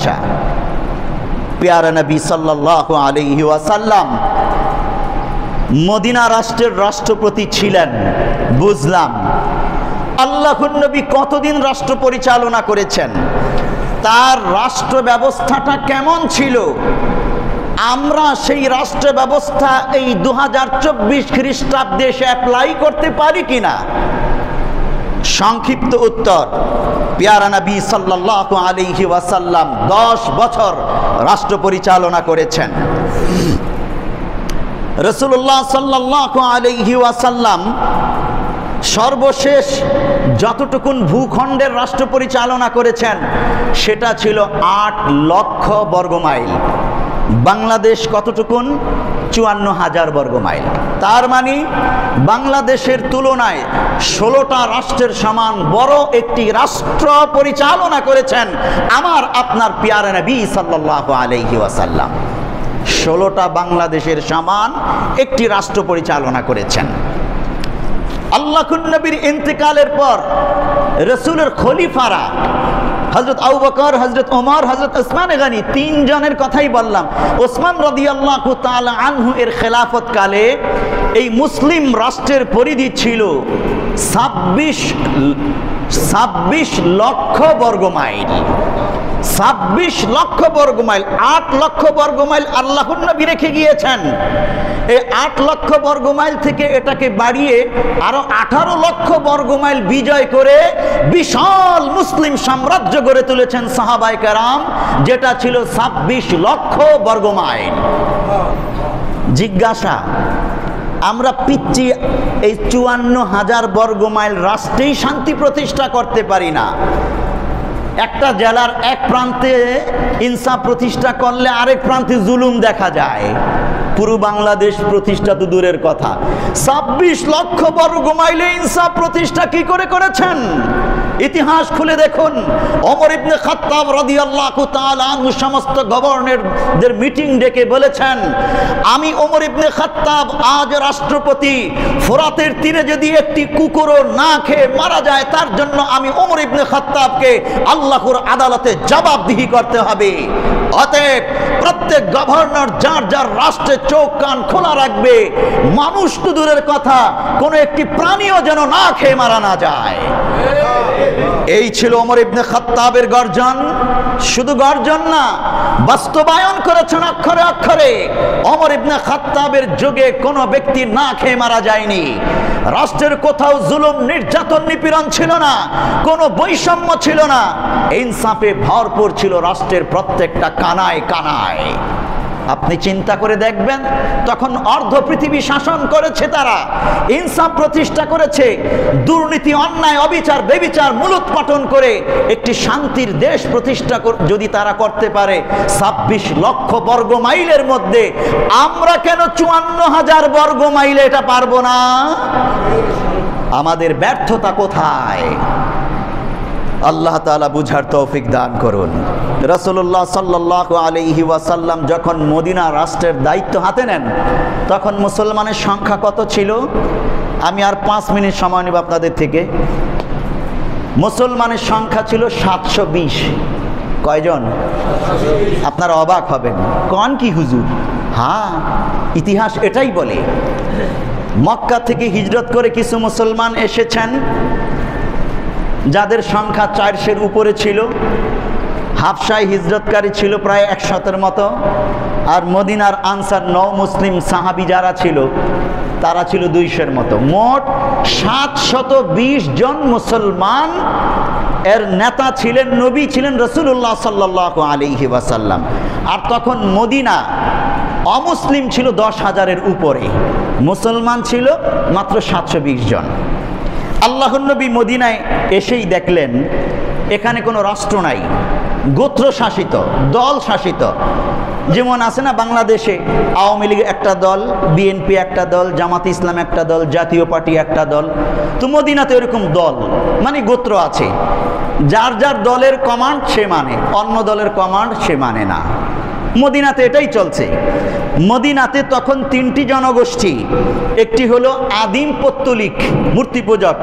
বাচ্চা। প্যারা নবী সাল্লাল্লাহু আলাইহি ওয়াসাল্লাম মদিনা রাষ্ট্রের রাষ্ট্রপতি ছিলেন, বুঝলাম। আল্লাহর নবী কতদিন রাষ্ট্র পরিচালনা করেছেন, তার রাষ্ট্র ব্যবস্থাটা কেমন ছিল, আমরা সেই রাষ্ট্র ব্যবস্থা এই 2024 খ্রিস্টাব্দে এসে অ্যাপ্লাই করতে পারি কিনা? সংক্ষিপ্ত উত্তর, প্যারা নবী সাল্লাল্লাহু আলাইহি ওয়াসাল্লাম 10 বছর রাষ্ট্র পরিচালনা করেছেন। রাসূলুল্লাহ সাল্লাল্লাহু আলাইহি ওয়াসাল্লাম সর্বশেষ যতটুকুন ভূখণ্ডের রাষ্ট্র পরিচালনা করেছেন সেটা ছিল 8 লক্ষ বর্গমাইল। বাংলাদেশ কতটুকুন? 54,000 বর্গমাইল। তার মানে বাংলাদেশের তুলনায় 16টা রাষ্ট্রের সমান বড় একটি রাষ্ট্র পরিচালনা করেছেন আমার আপনার প্যারা নবী সাল্লাল্লাহু আলাইহি ওয়াসাল্লাম। 16টা বাংলাদেশের সমান একটি রাষ্ট্র পরিচালনা করেছেন। আল্লাহর নবীর ইন্তেকালের পর রাসূলের খলিফারা হযরত আবু বকর, হযরত ওমর, হযরত উসমান গনি, 3 জনের কথাই বললাম। ওসমান রাদিয়াল্লাহু তাআলা আনহু এর খেলাফত কালে এই মুসলিম রাষ্ট্রের পরিধি ছিল 26 লক্ষ বর্গমাইল। 26 লক্ষ বর্গমাইল। 8 লক্ষ বর্গমাইল আল্লাহর নবী রেখে গিয়েছেন। এই 8 লক্ষ বর্গমাইল থেকে এটাকে বাড়িয়ে আরো 18 লক্ষ বর্গমাইল বিজয় করে বিশাল মুসলিম সাম্রাজ্য গড়ে তুলেছেন সাহাবায়ে কেরাম, যেটা ছিল 26 লক্ষ বর্গমাইল। জিজ্ঞাসা, আমরা পিচ্ছি এই 54,000 বর্গমাইল রাষ্ট্রেই শান্তি প্রতিষ্ঠা করতে পারি না। একটা জেলার এক প্রান্তে ইনসাফ প্রতিষ্ঠা করলে আরেক প্রান্তে জুলুম দেখা যায়। পুরো বাংলাদেশ প্রতিষ্ঠা তো দূরের কথা, 26 লক্ষ বর্গমাইলে ইনসাফ প্রতিষ্ঠা কি করে করেছেন? ইতিহাস খুলে দেখুন। ওমর ইবনে খাত্তাব রাদিয়াল্লাহু তাআলা আনহু সমস্ত গভর্নরদের মিটিং ডেকে বলেছেন, আমি ওমর ইবনে খাত্তাব আজ রাষ্ট্রপতি, ফোরাতের তীরে যদি একটি কুকুরও না খেয়ে মারা যায় তার জন্য আমি ওমর ইবনে খাত্তাবকে আল্লাহর আদালতে জবাবদিহি করতে হবে। অতএব প্রত্যেক গভর্নর যার যার রাষ্ট্রে চোখ কান খোলা রাখবে, মানুষ তো দূরের কথা কোন একটি প্রাণীও যেন না খেয়ে মারা না যায়। এই ছিল ওমর ইবনে খাত্তাবের গর্জন। শুধু গর্জন না, বাস্তবায়ন করেছেন অক্ষরে অক্ষরে। ওমর ইবনে খাত্তাবের যুগে কোনো ব্যক্তি না খেয়ে মারা যায়নি। রাষ্ট্রের কোথাও জুলুম, নির্যাতন, নিপীড়ন ছিল না, কোনো বৈষম্য ছিল না। ইনসাফে ভরপুর ছিল রাষ্ট্রের প্রত্যেকটা কানায় কানায়। আপনি চিন্তা করে দেখবেন, তখন অর্ধ পৃথিবী শাসন করেছে তারা, ইনসাফ প্রতিষ্ঠা করেছে। দুর্নীতি, অন্যায়, অবিচার, বেবিচার মূলোৎপাটন করে একটি শান্তির দেশ প্রতিষ্ঠা যদি তারা করতে পারে 26 লক্ষ বর্গ মাইলের মধ্যে, আমরা কেন 54,000 বর্গ মাইলে এটা পারবো না? আমাদের ব্যর্থতা কোথায়? আল্লাহ তাআলা বুঝার তৌফিক দান করুন। রাসূলুল্লাহ সাল্লাল্লাহু আলাইহি ওয়াসাল্লাম যখন মদিনা রাষ্ট্রের দায়িত্ব হাতে নেন তখন মুসলমানের সংখ্যা কত ছিল? আমি আর 5 মিনিট সময় নেব আপনাদের থেকে। মুসলমানের সংখ্যা ছিল 720। কয়জন? আপনারা অবাক হবেন, কোন কি হুজুর? হ্যাঁ, ইতিহাস এটাই বলে। মক্কা থেকে হিজরত করে কিছু মুসলমান এসেছেন যাদের সংখ্যা 400-এর উপরে ছিল। হাবশায় হিজরতকারী ছিল প্রায় 100-এর মতো। আর মদিনার আনসার নও মুসলিম সাহাবী যারা ছিল তারা ছিল 200-এর মতো। মোট 720 জন মুসলমান এর নেতা ছিলেন, নবী ছিলেন রাসূলুল্লাহ সাল্লাল্লাহু আলাইহি ওয়াসাল্লাম। আর তখন মদিনা অমুসলিম ছিল 10,000-এর উপরে, মুসলমান ছিল মাত্র 720 জন। আল্লাহর নবী মদিনায় এসেই দেখলেন এখানে কোনো রাষ্ট্র নাই, গোত্র শাসিত, দল শাসিত। যেমন আছে না বাংলাদেশে আওয়ামী লীগ একটা দল, বিএনপি একটা দল, জামাতে ইসলাম একটা দল, জাতীয় পার্টি একটা দল। তো মদিনাতে এরকম দল মানে গোত্র আছে, যার যার দলের কমান্ড সে মানে, অন্য দলের কমান্ড সে মানে না। মদিনাতে এটাই চলছে। মদিনাতে তখন তিনটি জনগোষ্ঠী, একটি হলো আদিম পত্তলিক মূর্তি পূজক,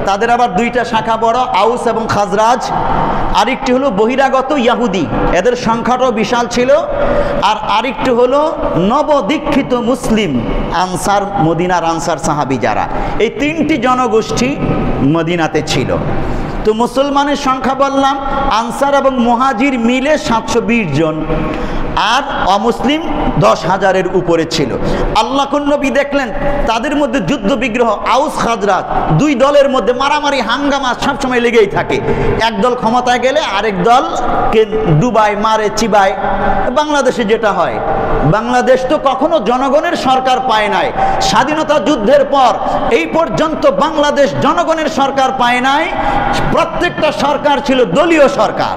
তাদের আবার দুইটা শাখা বড়, আউস এবং খাজরাজ। আরেকটি হলো বহিরাগত ইয়াহুদি, এদের সংখ্যাটাও বিশাল ছিল। আর আরেকটি হলো নবদীক্ষিত মুসলিম আনসার, মদিনার আনসার সাহাবী যারা, এই তিনটি জনগোষ্ঠী মদিনাতে ছিল। তো মুসলমানের সংখ্যা বললাম আনসার এবং মুহাজির মিলে 720 জন, আর অমুসলিম 10,000-এর উপরে ছিল। আল্লাহর নবী দেখলেন তাদের মধ্যে যুদ্ধ বিগ্রহ, আউস খাজরাজ দুই দলের মধ্যে মারামারি হাঙ্গামা সবসময় লেগেই থাকে। এক দল ক্ষমতায় গেলে আরেক দলকে ডুবায়, মারে, চিবায়। বাংলাদেশে যেটা হয়, বাংলাদেশ তো কখনো জনগণের সরকার পায় নাই। স্বাধীনতা যুদ্ধের পর এই পর্যন্ত বাংলাদেশ জনগণের সরকার পায় নাই, প্রত্যেকটা সরকার ছিল দলীয় সরকার,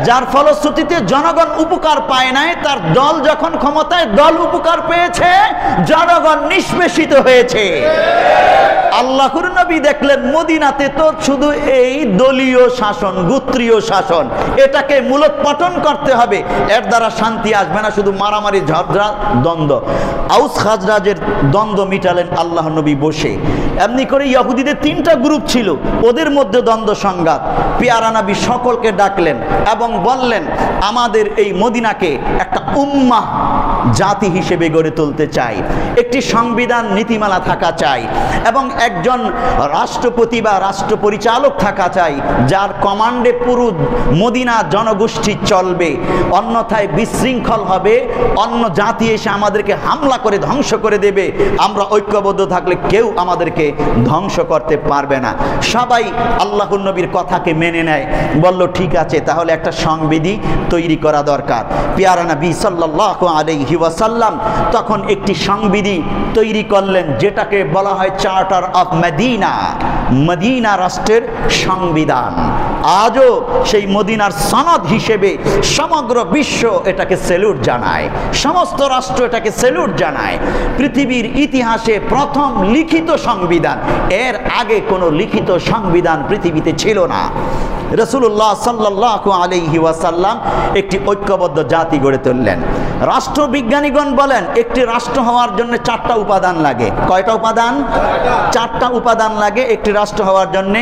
যার ফলশ্রুতিতে জনগণ উপকার পায় নাই। তার দল যখন ক্ষমতায়, দল উপকার পেয়েছে, জনগণ নিষ্পেষিত হয়েছে। আল্লাহর নবী দেখলেন মদিনাতে তো শুধু এই দলীয় শাসন, গোত্রীয় শাসন, এটাকে মূলোৎপাটন করতে হবে, এর দ্বারা শান্তি আসবে না, শুধু মারামারি, ঝগড়া, দ্বন্দ্ব। আউস খাজরাজের দ্বন্দ্ব মিটালেন আল্লাহর নবী বসে। এমনি করে ইহুদিদের তিনটা গ্রুপ ছিল, ওদের মধ্যে দ্বন্দ্ব সংঘাত। পেয়ারা নবী সকলকে ডাকলেন এবং বললেন, আমাদের এই মদিনাকে একটা উম্মাহ জাতি হিসেবে গড়ে তুলতে চাই, একটি সংবিধান নীতিমালা থাকা চাই, এবং একজন রাষ্ট্রপতি বা রাষ্ট্র পরিচালক থাকা চাই, যার কমান্ডে পুরো মদিনা জনগোষ্ঠী চলবে। অন্যথায় বিশৃঙ্খল হবে, অন্য জাতি এসে আমাদেরকে হামলা করে ধ্বংস করে দেবে। আমরা ঐক্যবদ্ধ থাকলে কেউ আমাদেরকে ধ্বংস করতে পারবে না। সবাই আল্লাহর নবীর কথাকে মেনে নেয়, বলল ঠিক আছে, তাহলে একটা সংবিধি তৈরি করা দরকার। পেয়ারা নবী সাল্লাল্লাহু আলাইহি ওয়াসাল্লাম তখন একটি সংবিধি তৈরি করলেন, যেটাকে বলা হয় চার্টার অফ মদিনা, মদিনা রাষ্ট্রের সংবিধান। আজও সেই মদিনার সনদ হিসেবে সমগ্র বিশ্ব এটাকে স্যালুট জানায়, সমস্ত রাষ্ট্র এটাকে স্যালুট জানায়। পৃথিবীর ইতিহাসে প্রথম লিখিত সংবিধান, এর আগে কোনো লিখিত সংবিধান পৃথিবীতে ছিল না। রাসূলুল্লাহ সাল্লাল্লাহু আলাইহি ওয়াসাল্লাম একটি ঐক্যবদ্ধ জাতি গড়ে তুললেন। রাষ্ট্রবিজ্ঞানীগণ বলেন একটি রাষ্ট্র হওয়ার জন্য 4টা উপাদান লাগে। কয়টা উপাদান? 4টা উপাদান লাগে একটি রাষ্ট্র হওয়ার জন্য।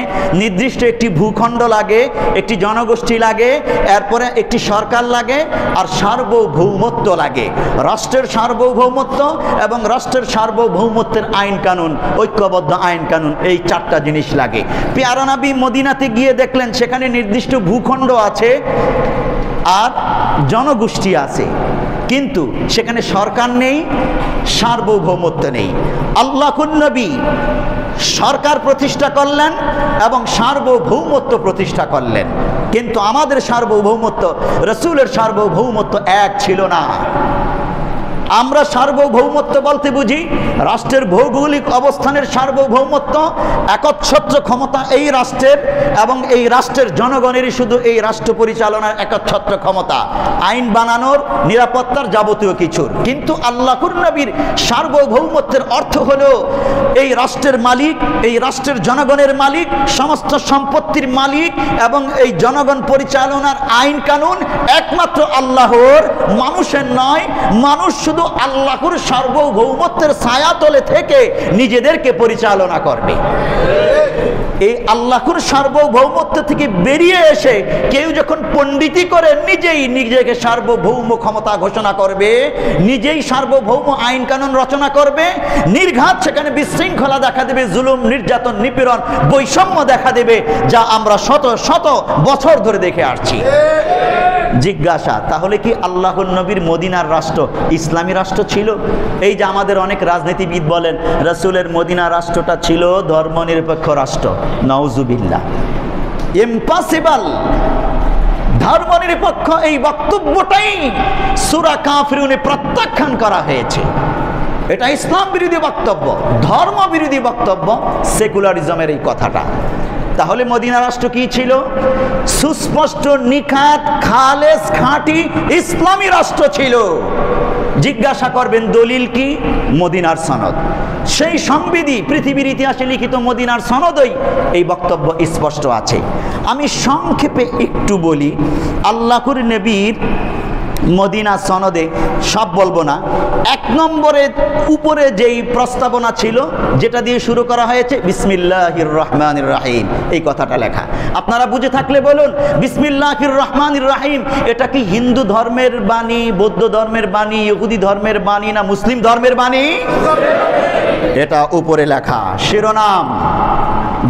নির্দিষ্ট একটি ভূখণ্ড লাগে, একটি জনগোষ্ঠী লাগে, এরপরে একটি সরকার লাগে, আর সার্বভৌমত্ব লাগে। রাষ্ট্রের সার্বভৌমত্ব এবং রাষ্ট্রের সার্বভৌমত্বের আইন কানুন, ঐক্যবদ্ধ আইন কানুন, এই 4টা জিনিস লাগে। পেয়ারা নবী মদিনাতে গিয়ে দেখলেন সেখানে নির্দিষ্ট ভূখণ্ড আছে আর জনগোষ্ঠী আছে, কিন্তু সেখানে সরকার নেই, সার্বভৌমত্ব নেই। আল্লাহর নবী সরকার প্রতিষ্ঠা করলেন এবং সার্বভৌমত্ব প্রতিষ্ঠা করলেন, কিন্তু আমাদের সার্বভৌমত্ব, রাসূলের সার্বভৌমত্ব এক ছিল না। আমরা সার্বভৌমত্ব বলতে বুঝি রাষ্ট্রের ভৌগোলিক অবস্থানের সার্বভৌমত্ব, একচ্ছত্র ক্ষমতা এই রাষ্ট্রের, এবং এই রাষ্ট্রের জনগণেরই শুধু এই রাষ্ট্র পরিচালনার একচ্ছত্র ক্ষমতা, আইন বানানোর, নিরাপত্তার, যাবতীয় কিছুর। কিন্তু আল্লাহর নবীর সার্বভৌমত্বের অর্থ হলো এই রাষ্ট্রের মালিক, এই রাষ্ট্রের জনগণের মালিক, সমস্ত সম্পত্তির মালিক, এবং এই জনগণ পরিচালনার আইন কানুন একমাত্র আল্লাহর, মানুষের নয়। মানুষ শুধু আল্লাহর সার্বভৌমত্বের ছায়াতলে থেকে নিজেদেরকে পরিচালনা করবে। এই আল্লাহর সার্বভৌমত্ব থেকে বেরিয়ে এসে কেউ যখন পণ্ডিতি করে নিজেই নিজেকে সার্বভৌম ক্ষমতা ঘোষণা করবে, নিজেই সার্বভৌম আইন কানুন রচনা করবে, নির্ঘাত সেখানে বিশৃঙ্খলা দেখা দেবে, জুলুম, নির্যাতন, নিপীড়ন, বৈষম্য দেখা দেবে, যা আমরা শত শত বছর ধরে দেখে আসছি। জিজ্ঞাসা, তাহলে কি আল্লাহর নবীর মদিনার রাষ্ট্র ইসলামী রাষ্ট্র ছিল? এই যে আমাদের অনেক রাজনীতিবিদ বলেন রাসূলের মদিনা রাষ্ট্রটা ছিল ধর্মনিরপেক্ষ রাষ্ট্র। নাউজুবিল্লাহ, ইম্পসিবল। ধর্মনিরপেক্ষ এই বক্তব্যটাই সূরা কাফিরুনে প্রত্যাখ্যান করা হয়েছে। এটা ইসলাম বিরোধী বক্তব্য, ধর্ম বিরোধী বক্তব্য, সেকুলারিজমের এই কথাটা। তাহলে মদিনা রাষ্ট্র কি ছিল? সুস্পষ্ট, নিখাত, খালেস, খাঁটি ইসলামী রাষ্ট্র ছিল। জিজ্ঞাসা করবেন দলিল কি? মদিনার সনদ। সেই সংবিধি, পৃথিবীর ইতিহাসে লিখিত মদিনার সনদই এই বক্তব্য স্পষ্ট আছে। আমি সংক্ষেপে একটু বলি, আল্লাহর নবীর মদিনা সনদে, সব বলবো না, 1 নম্বরের উপরে যেই প্রস্তাবনা ছিল যেটা দিয়ে শুরু করা হয়েছে বিসমিল্লাহির রহমানির রহিম, এই কথাটা লেখা। আপনারা বুঝে থাকলে বলুন বিসমিল্লাহির রহমানির রহিম এটা কি হিন্দু ধর্মের বাণী, বৌদ্ধ ধর্মের বাণী, ইহুদি ধর্মের বাণী, না মুসলিম ধর্মের বাণী? এটা উপরে লেখা শিরোনাম,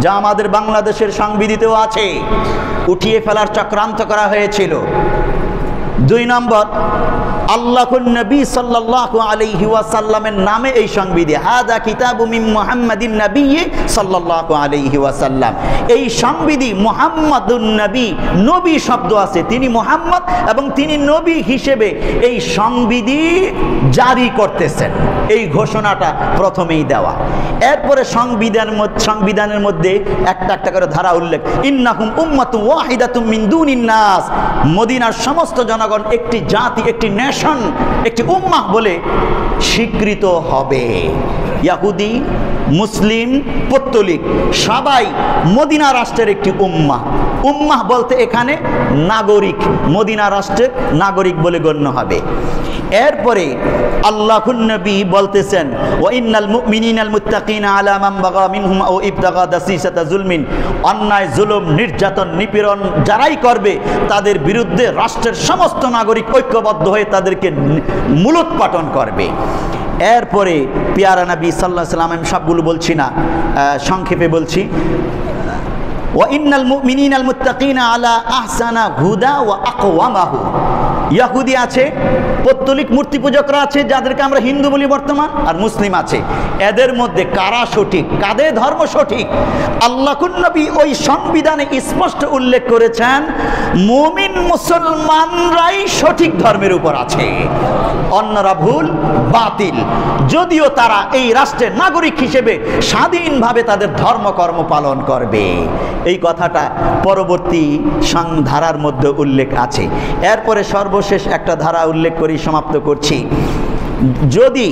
যা আমাদের বাংলাদেশের সংবিধিতেও আছে, উঠিয়ে ফেলার চক্রান্ত করা হয়েছিল। 2 নম্বর, আল্লাহুর নবী সাল্লাল্লাহু আলাইহি ওয়াসাল্লামের নামে এই সংবিধি, হাদা কিতাবু মিন মুহাম্মাদিন নবী সাল্লাল্লাহু আলাইহি ওয়াসাল্লাম। এই সংবিধি মুহাম্মাদুন নবী, নবী শব্দ আছে, তিনি মুহাম্মদ এবং তিনি নবী হিসেবে এই সংবিধি জারি করতেছেন, এই ঘোষণাটা প্রথমেই দেওয়া। এরপরে সংবিধানের মধ্যে একটা একটা করে ধারা উল্লেখ, ইন্নাহুম উম্মাতুন ওয়াহিদাতুম মিন দুনিন নাস, মদিনার সমস্ত জনগণ একটি জাতি, একটি নেশন, একটি উম্মাহ বলে স্বীকৃত হবে। ইহুদি, মুসলিম, পৌত্তলিক সবাই মদিনা রাষ্ট্রের একটি উম্মাহ। উম্মাহ বলতে এখানে নাগরিক, মদিনা রাষ্ট্রের নাগরিক বলে গণ্য হবে। এরপরে আল্লাহুর নবী বলতেছেন, ওয়া ইন্নাল মুমিনিনাল মুত্তাকিনা আলা মান বাগা মিনহুম আও ইবতাগা দাসিসাতা যুলমিন, অন্যায়, জুলুম, নির্যাতন, নিপীড়ন যারাই করবে তাদের বিরুদ্ধে রাষ্ট্রের সমস্ত নাগরিক ঐক্যবদ্ধ হয়ে তাদেরকে মূলোৎপাটন করবে। এরপরে পিয়ারা নবী সাল্লাল্লাহু আলাইহি ওয়াসাল্লাম, আমি সবগুলো বলছি না, সংক্ষেপে বলছি, ওয়া ইন্নাল মুমিনিনাল মুত্তাকিনা আলা আহসানা হুদা ওয়া আকওয়ামাহু, ইহুদি আছে, পৌত্তলিক মূর্তি পূজকরা আছে যাদেরকে আমরা হিন্দু বলি বর্তমান, আর মুসলিম আছে। এদের মধ্যে কারা সঠিক, কাদের ধর্ম সঠিক? আল্লাহুর নবী ওই সংবিধানে স্পষ্ট উল্লেখ করেছেন মুমিন মুসলমানরাই সঠিক ধর্মের উপর আছে, অন্যরা ভুল, বাতিল, যদিও তারা এই রাষ্ট্রের নাগরিক হিসেবে স্বাধীনভাবে তাদের ধর্মকর্ম পালন করবে। এই কথাটা পরবর্তী ধারার মধ্যে উল্লেখ আছে। এরপরে সর্বশেষ একটা ধারা উল্লেখ করি, সমাপ্ত করছি। যদি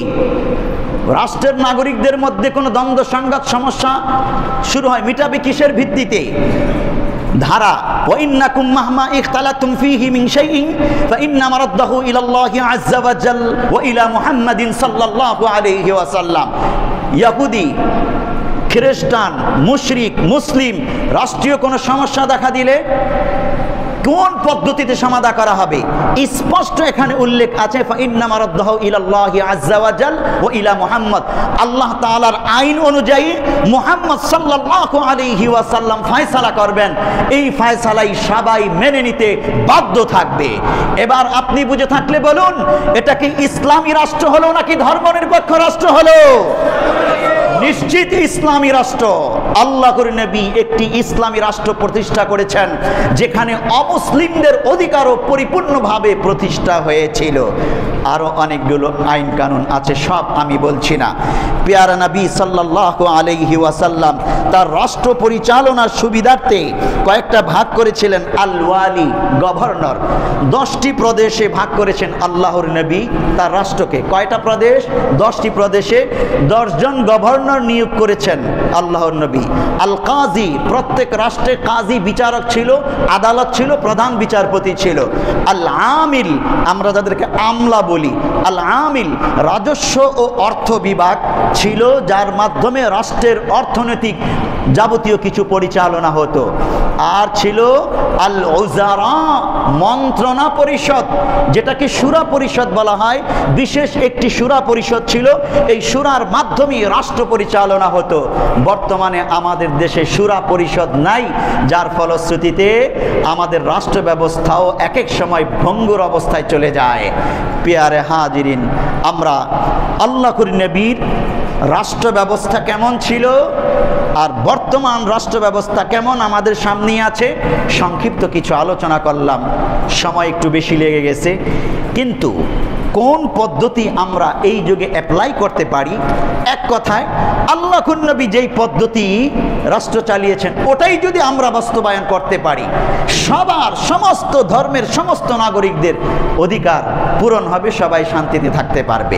রাষ্ট্রের নাগরিকদের মধ্যে কোনো দ্বন্দ্ব, সংঘাত, সমস্যা শুরু হয়, মিটাবে কিসের ভিত্তিতে? ধারা, ওয়া ইন্নাকুম মাহমা ইখতালাতুম ফীহি মিন শাইইন ফাইন্না মারাদ্দাহু ইলাল্লাহি আযজা ওয়া জাল ওয়া ইলা মুহাম্মাদিন সাল্লাল্লাহু আলাইহি ওয়াসাল্লাম। ইহুদি, খ্রিস্টান, মুশরিক, মুসলিম রাষ্ট্রীয় কোনো সমস্যা দেখা দিলে কোন পদ্ধতিতে সমাধান করা হবে স্পষ্ট এখানে উল্লেখ আছে, ফাইন্না মারাদ্দাহু ইলাল্লাহি আযজা ওয়া জাল ওয়া ইলা মুহাম্মদ, আল্লাহ তাআলার আইন অনুযায়ী মুহাম্মদ সাল্লাল্লাহু আলাইহি ওয়াসাল্লাম ফয়সালা করবেন। এই ফয়সালাই সবাই মেনে নিতে বাধ্য থাকবে। এবার আপনি বুঝে থাকলে বলুন, এটা কি ইসলামী রাষ্ট্র হলো নাকি ধর্মনিরপেক্ষ রাষ্ট্র হলো? নিশ্চিত ইসলামী রাষ্ট্র। আল্লাহর নবী একটি ইসলামী রাষ্ট্র প্রতিষ্ঠা করেছেন যেখানে অমুসলিমদের অধিকারও পরিপূর্ণভাবে প্রতিষ্ঠা হয়েছিল। আরো অনেকগুলো আইন কানুন আছে, সব আমি বলছি না। পেয়ারা নবী সাল্লাল্লাহু আলাইহি ওয়াসাল্লাম তার রাষ্ট্র পরিচালনার সুবিধার্থে কয়েকটা ভাগ করেছিলেন। আল ওয়ালি, গভর্নর, 10টি প্রদেশে ভাগ করেছেন আল্লাহর নবী তার রাষ্ট্রকে। কয়টা প্রদেশ? 10টি প্রদেশে 10 জন গভর্নর নিয়োগ করেছেন আল্লাহর নবী। আল কাজী, প্রত্যেক রাষ্ট্রে কাজী বিচারক ছিল, আদালত ছিল, প্রধান বিচারপতি ছিল। আল আমিল, আমরা যাদেরকে আমলা বলি, আল আমিল রাজস্ব ও অর্থ বিভাগ ছিল, যার মাধ্যমে রাষ্ট্রের অর্থনৈতিক যাবতীয় কিছু পরিচালনা হতো। আর ছিল আল উজারা, মন্ত্রণা পরিষদ, যেটাকে শুরা পরিষদ বলা হয়। বিশেষ একটি শুরা পরিষদ ছিল, এই শুরার মাধ্যমে রাষ্ট্র পরিচালনা হতো। বর্তমানে আমাদের দেশে শুরা পরিষদ নাই, যার ফলশ্রুতিতে আমাদের রাষ্ট্র ব্যবস্থাও এক এক সময় ভঙ্গুর অবস্থায় চলে যায়। পেয়ারে হাজিরিন, আমরা আল্লাহর নবীর রাষ্ট্র ব্যবস্থা কেমন ছিল আর বর্তমান রাষ্ট্র ব্যবস্থা কেমন আমাদের সামনে আছে সংক্ষিপ্ত কিছু আলোচনা করলাম। সময় একটু বেশি লেগে গেছে, কিন্তু কোন পদ্ধতি আমরা এই যুগে অ্যাপ্লাই করতে পারি? এক কথায় আল্লাহর নবী যেই পদ্ধতি রাষ্ট্র চালিয়েছেন ওটাই যদি আমরা বাস্তবায়ন করতে পারি, সবার, সমস্ত ধর্মের সমস্ত নাগরিকদের অধিকার পূরণ হবে, সবাই শান্তিতে থাকতে পারবে।